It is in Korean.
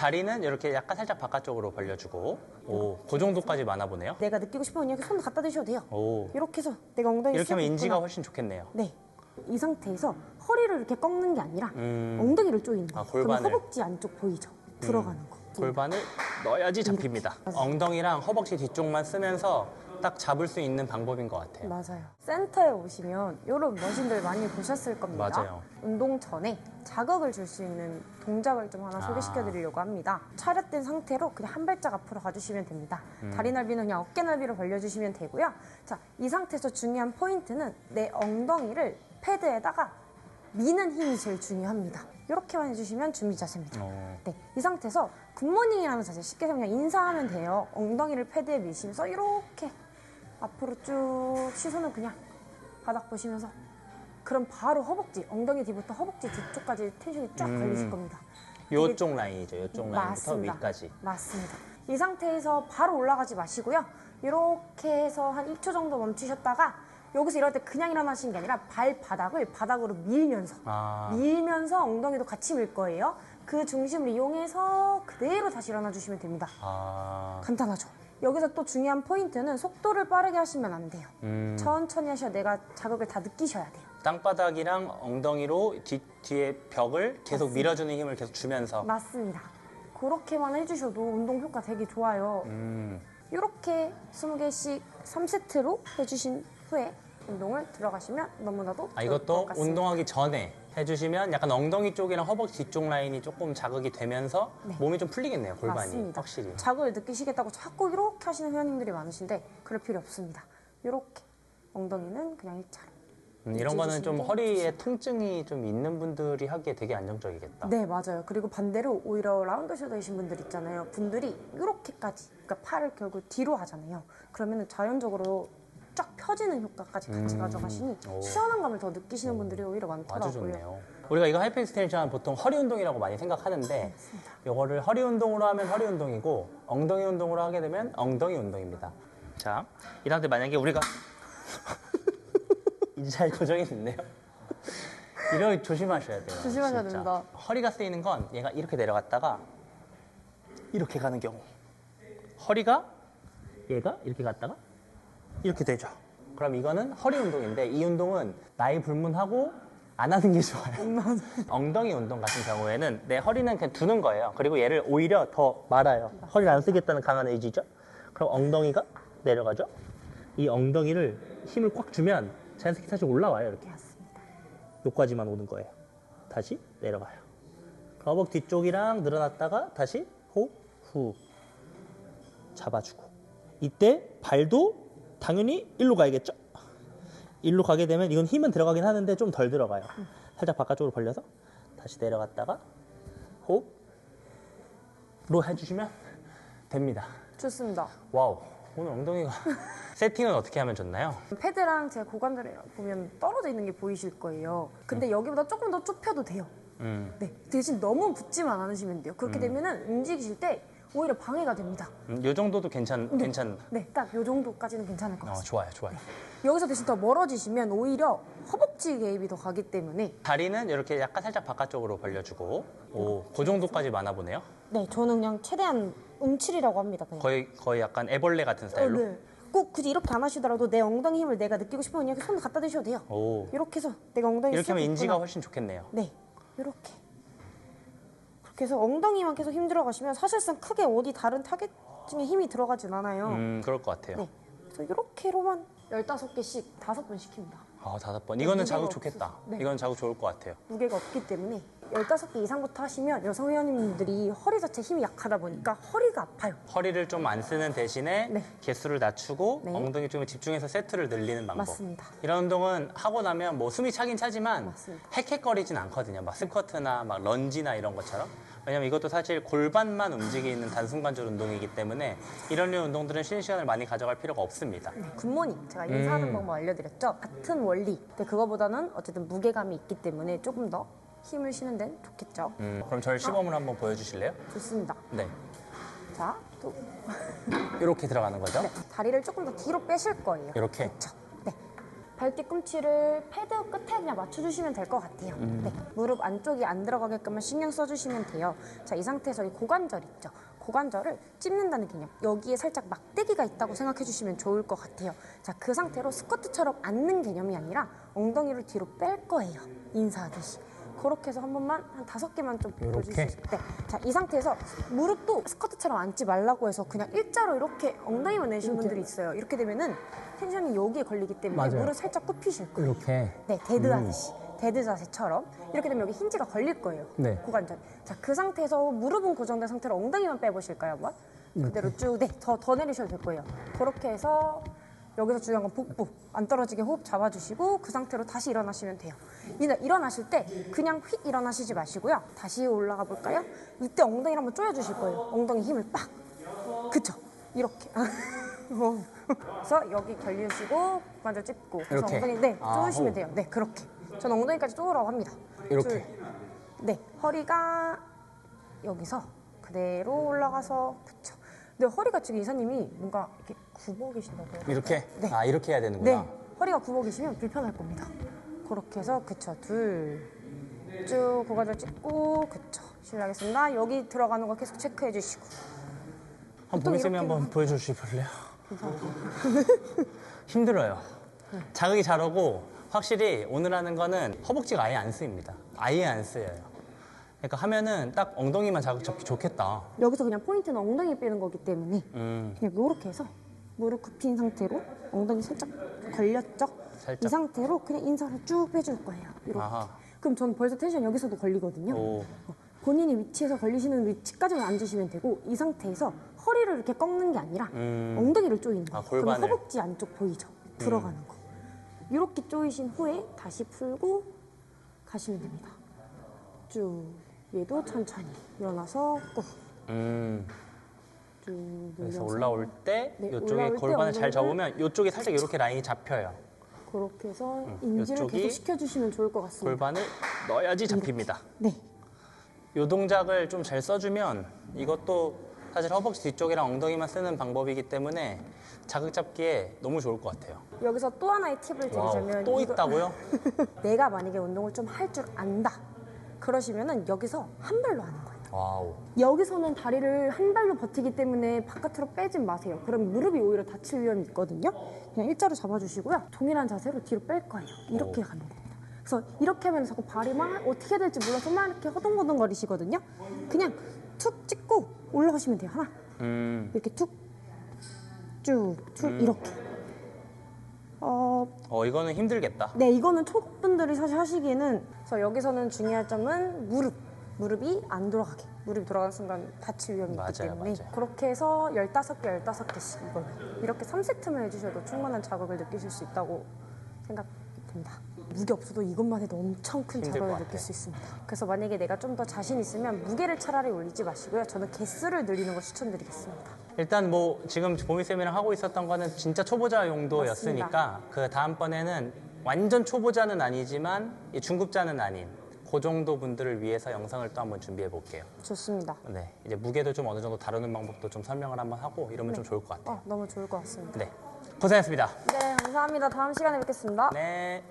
다리는 이렇게 약간 살짝 바깥쪽으로 벌려주고, 오, 그 정도까지 많아 보네요. 내가 느끼고 싶으면 이렇게 손 갖다 대셔도 돼요. 오, 이렇게 해서 내가 엉덩이 이렇게 하면 쓱 인지가 있구나. 훨씬 좋겠네요. 네. 이 상태에서 허리를 이렇게 꺾는 게 아니라 엉덩이를 조이는 거예요. 아, 골반을. 그럼 허벅지 안쪽 보이죠? 들어가는 거. 골반을 넣어야지 잡힙니다. 엉덩이랑 허벅지 뒤쪽만 쓰면서 딱 잡을 수 있는 방법인 것 같아요. 맞아요. 센터에 오시면 이런 머신들 많이 보셨을 겁니다. 맞아요. 운동 전에 자극을 줄 수 있는 동작을 좀 하나 소개시켜 드리려고 합니다. 차렷된 상태로 그냥 한 발짝 앞으로 가주시면 됩니다. 다리 넓이는 그냥 어깨 넓이로 벌려주시면 되고요. 자, 이 상태에서 중요한 포인트는 내 엉덩이를 패드에다가 미는 힘이 제일 중요합니다. 이렇게만 해주시면 준비 자세입니다. 네, 이 상태에서 굿모닝이라는 자세, 쉽게 그냥 인사하면 돼요. 엉덩이를 패드에 미시면서 이렇게 앞으로 쭉 시선은 그냥 바닥 보시면서, 그럼 바로 허벅지, 엉덩이 뒤부터 허벅지 뒤쪽까지 텐션이 쫙 걸리실 겁니다. 요쪽 라인이죠. 요쪽 라인부터 맞습니다. 위까지. 맞습니다. 이 상태에서 바로 올라가지 마시고요. 이렇게 해서 한 2초 정도 멈추셨다가 여기서 이럴 때 그냥 일어나시는 게 아니라 발바닥을 바닥으로 밀면서 엉덩이도 같이 밀 거예요. 그 중심을 이용해서 그대로 다시 일어나 주시면 됩니다. 간단하죠? 여기서 또 중요한 포인트는 속도를 빠르게 하시면 안 돼요. 천천히 하셔야 내가 자극을 다 느끼셔야 돼요. 땅바닥이랑 엉덩이로 뒤에 벽을 계속 밀어주는 힘을 계속 주면서. 맞습니다. 그렇게만 해주셔도 운동 효과 되게 좋아요. 이렇게 20개씩 3세트로 해주신 후에 운동을 들어가시면 너무나도 좋을 것 이것도 같습니다. 운동하기 전에 해주시면 약간 엉덩이 쪽이랑 허벅지 뒤쪽 라인이 조금 자극이 되면서 몸이 좀 풀리겠네요. 골반이. 맞습니다. 확실히. 자극을 느끼시겠다고 자꾸 이렇게 하시는 회원님들이 많으신데 그럴 필요 없습니다. 이렇게 엉덩이는 그냥 일자로. 이런 거는 좀 좋습니다. 허리에 통증이 좀 있는 분들이 하기에 되게 안정적이겠다. 네, 맞아요. 그리고 반대로 오히려 라운드 숄더이신 분들 있잖아요. 분들이 이렇게까지, 그러니까 팔을 결국 뒤로 하잖아요. 그러면 자연적으로 쫙 펴지는 효과까지 같이 가져가시니 시원한 감을 더 느끼시는 분들이 오히려 많더라고요. 아주 좋네요. 우리가 이거 하이퍼 익스텐션 보통 허리 운동이라고 많이 생각하는데 이거를 허리 운동으로 하면 허리 운동이고 엉덩이 운동으로 하게 되면 엉덩이 운동입니다. 자, 이 상태 만약에 우리가 이제 잘 고정이 됐네요. 이거 조심하셔야 돼요. 조심하셔야 진짜. 됩니다. 허리가 쓰이는 건 얘가 이렇게 내려갔다가 이렇게 가는 경우, 허리가 얘가 이렇게 갔다가 이렇게 되죠. 그럼 이거는 허리 운동인데 이 운동은 나이 불문하고 안 하는 게 좋아요. 엉덩이 운동 같은 경우에는 내 허리는 그냥 두는 거예요. 그리고 얘를 오히려 더 말아요. 허리를 안 쓰겠다는 강한 의지죠. 그럼 엉덩이가 내려가죠. 이 엉덩이를 힘을 꽉 주면 자연스럽게 다시 올라와요. 이렇게. 맞습니다. 여기까지만 오는 거예요. 다시 내려가요. 허벅 뒤쪽이랑 늘어났다가 다시 호흡, 후 잡아주고, 이때 발도 당연히 일로 가야겠죠. 일로 가게 되면 이건 힘은 들어가긴 하는데 좀 덜 들어가요. 살짝 바깥쪽으로 벌려서 다시 내려갔다가 호흡로 해주시면 됩니다. 좋습니다. 와우, 오늘 엉덩이가 세팅은 어떻게 하면 좋나요? 패드랑 제 고관절이 보면 떨어져 있는 게 보이실 거예요. 근데 여기보다 조금 더 쭉 펴도 돼요. 네, 대신 너무 붙지만 않으시면 돼요. 그렇게 되면은 움직이실 때 오히려 방해가 됩니다. 이 정도도 괜찮. 네, 딱 이 정도까지는 괜찮을 것 같습니다. 좋아요, 좋아요. 여기서 대신 더 멀어지시면 오히려 허벅지 개입이 더 가기 때문에. 다리는 이렇게 약간 살짝 바깥쪽으로 벌려주고, 오, 그 정도까지 많아 보네요. 네, 저는 그냥 최대한 움츠리라고 합니다. 그냥. 거의 약간 애벌레 같은 스타일로. 네. 꼭 굳이 이렇게 안 하시더라도 내 엉덩이 힘을 내가 느끼고 싶으면 이렇게 손 갖다 대셔도 돼요. 오. 이렇게 해서 내가 엉덩이 이렇게 하면 쓱 인지가 있구나. 훨씬 좋겠네요. 네, 이렇게. 그렇게 해서 엉덩이만 계속 힘 들어가시면 사실상 크게 어디 다른 타겟층에 힘이 들어가진 않아요. 그럴 것 같아요. 네, 그래서 이렇게로만 15개씩 5번 시킵니다. 5번. 이거는 자극 무게가 좋겠다. 없어서. 네. 이건 자극 좋을 것 같아요. 무게가 없기 때문에 15개 이상부터 하시면 여성 회원님들이 허리 자체 힘이 약하다 보니까 허리가 아파요. 허리를 좀 안 쓰는 대신에 네. 개수를 낮추고 네. 엉덩이 쪽에 집중해서 세트를 늘리는 방법. 맞습니다. 이런 운동은 하고 나면 뭐 숨이 차긴 차지만 맞습니다. 헥헥거리진 않거든요. 막 스쿼트나 막 런지나 이런 것처럼. 왜냐면 이것도 사실 골반만 움직이는 단순관절 운동이기 때문에 이런 류 운동들은 쉬는 시간을 많이 가져갈 필요가 없습니다. 네, 굿모닝 제가 인사하는 방법 알려드렸죠. 같은 원리. 근데 그거보다는 어쨌든 무게감이 있기 때문에 조금 더 힘을 쉬는 데는 좋겠죠. 그럼 저를 시범을 한번 보여주실래요? 좋습니다. 네. 자, 또 이렇게 들어가는 거죠? 네, 다리를 조금 더 뒤로 빼실 거예요. 이렇게? 그렇죠. 네. 발 뒤꿈치를 패드 끝에 그냥 맞춰주시면 될 것 같아요. 네, 무릎 안쪽이 안 들어가게끔만 신경 써주시면 돼요. 자, 이 상태에서 이 고관절 있죠? 고관절을 찝는다는 개념. 여기에 살짝 막대기가 있다고 생각해 주시면 좋을 것 같아요. 자, 그 상태로 스쿼트처럼 앉는 개념이 아니라 엉덩이를 뒤로 뺄 거예요. 인사하듯이. 그렇게 해서 한 번만 한 5개만 좀 보여줄 수 있을 때. 자, 이 상태에서 무릎도 스쿼트처럼 앉지 말라고 해서 그냥 일자로 이렇게 엉덩이만 내시는 분들이 있어요. 이렇게 되면은 텐션이 여기에 걸리기 때문에 맞아요. 무릎 살짝 굽히실 거예요. 이렇게. 네, 데드 하듯이. 데드 자세처럼. 이렇게 되면 여기 힌지가 걸릴 거예요. 네. 고관절. 자, 그 상태에서 무릎은 고정된 상태로 엉덩이만 빼보실까요, 한번? 그대로 쭉, 네, 더 내리셔도 될 거예요. 그렇게 해서 여기서 중요한 건 복부. 안 떨어지게 호흡 잡아주시고 그 상태로 다시 일어나시면 돼요. 일어나실 때 그냥 휙 일어나시지 마시고요. 다시 올라가 볼까요? 이때 ong덩이를 한번 조여주실 거예요. 엉덩이 힘을 빡. 그쵸? 이렇게. 그래서 여기 결리시고 관절 찝고 그래서 이렇게? 엉덩이 네 조여주시면 호. 돼요. 네 그렇게. 저는 엉덩이까지 조으라고 합니다. 이렇게? 둘. 네 허리가 여기서 그대로 올라가서 그쵸. 근데 허리가 지금 이사님이 뭔가 이렇게 굽어 계신다고 해요. 이렇게? 네. 아, 이렇게 해야 되는구나. 네, 허리가 굽어 계시면 불편할 겁니다. 그렇게 해서 그쵸, 둘, 쭉 고관절 찝고 그쵸, 실례하겠습니다. 여기 들어가는 거 계속 체크해 주시고. 한번 보미쌤이 한번 보여주실래요? 감사합니다. 힘들어요. 자극이 잘 오고 확실히 오늘 하는 거는 허벅지가 아예 안 쓰입니다. 아예 안 쓰여요. 그러니까 하면은 딱 엉덩이만 자극 잡기 좋겠다. 여기서 그냥 포인트는 엉덩이 빼는 거기 때문에 그냥 이렇게 해서 무릎 굽힌 상태로 엉덩이 살짝 걸렸죠? 살짝. 이 상태로 그냥 인사를 쭉 빼줄 거예요. 이렇게. 아하. 그럼 전 벌써 텐션 여기서도 걸리거든요. 오. 본인이 위치에서 걸리시는 위치까지만 앉으시면 되고 이 상태에서 허리를 이렇게 꺾는 게 아니라 엉덩이를 조이는 거예요. 아, 골반을. 그럼 허벅지 안쪽 보이죠? 들어가는 거. 이렇게 조이신 후에 다시 풀고 가시면 됩니다. 쭉 얘도 천천히 일어나서 꾹 쭉 그래서 늘려서 올라올 때 네, 이쪽에 올라올 때 골반을 잘 엉덩이를- 잡으면 이쪽이 살짝 이렇게 라인이 잡혀요. 그렇게 해서 인지를 이쪽이 계속 시켜주시면 좋을 것 같습니다. 골반을 넣어야지 잡힙니다. 네. 이 동작을 좀 잘 써주면 이것도 사실 허벅지 뒤쪽이랑 엉덩이만 쓰는 방법이기 때문에 자극 잡기에 너무 좋을 것 같아요. 여기서 또 하나의 팁을 와우, 드리자면 또 이거- 있다고요? 내가 만약에 운동을 좀 할 줄 안다 그러시면은 여기서 한 발로 하는 거예요. 와우. 여기서는 다리를 한 발로 버티기 때문에 바깥으로 빼진 마세요. 그럼 무릎이 오히려 다칠 위험이 있거든요. 그냥 일자로 잡아주시고요. 동일한 자세로 뒤로 뺄 거예요. 이렇게 가면 됩니다. 그래서 이렇게 하면 자꾸 발이 막 어떻게 해야 될지 몰라서 막 이렇게 허둥허둥 거리시거든요. 그냥 툭 찍고 올라가시면 돼요. 하나 이렇게 툭 쭉 이렇게. 이거는 힘들겠다. 네, 이거는 초급분들이 사실 하시기에는 그래서 여기서는 중요한 점은 무릎이 안 돌아가게. 무릎이 돌아가는 순간 다칠 위험이 있기 맞아요, 때문에 맞아요. 그렇게 해서 15개, 15개씩 이걸 이렇게 3세트만 해주셔도 충분한 자극을 느끼실 수 있다고 생각이 듭니다. 무게 없어도 이것만 해도 엄청 큰 힘들 자극을 것 느낄 같아요. 수 있습니다. 그래서 만약에 내가 좀 더 자신 있으면 무게를 차라리 올리지 마시고요. 저는 개수를 늘리는 걸 추천드리겠습니다. 일단 뭐 지금 보미쌤이랑 하고 있었던 거는 진짜 초보자 용도였으니까 그 다음번에는 완전 초보자는 아니지만 이 중급자는 아닌 그 정도 분들을 위해서 영상을 또 한번 준비해 볼게요. 좋습니다. 네, 이제 무게도 좀 어느 정도 다루는 방법도 좀 설명을 한번 하고 이러면 좀 좋을 것 같아요. 너무 좋을 것 같습니다. 네, 고생했습니다. 네, 감사합니다. 다음 시간에 뵙겠습니다. 네.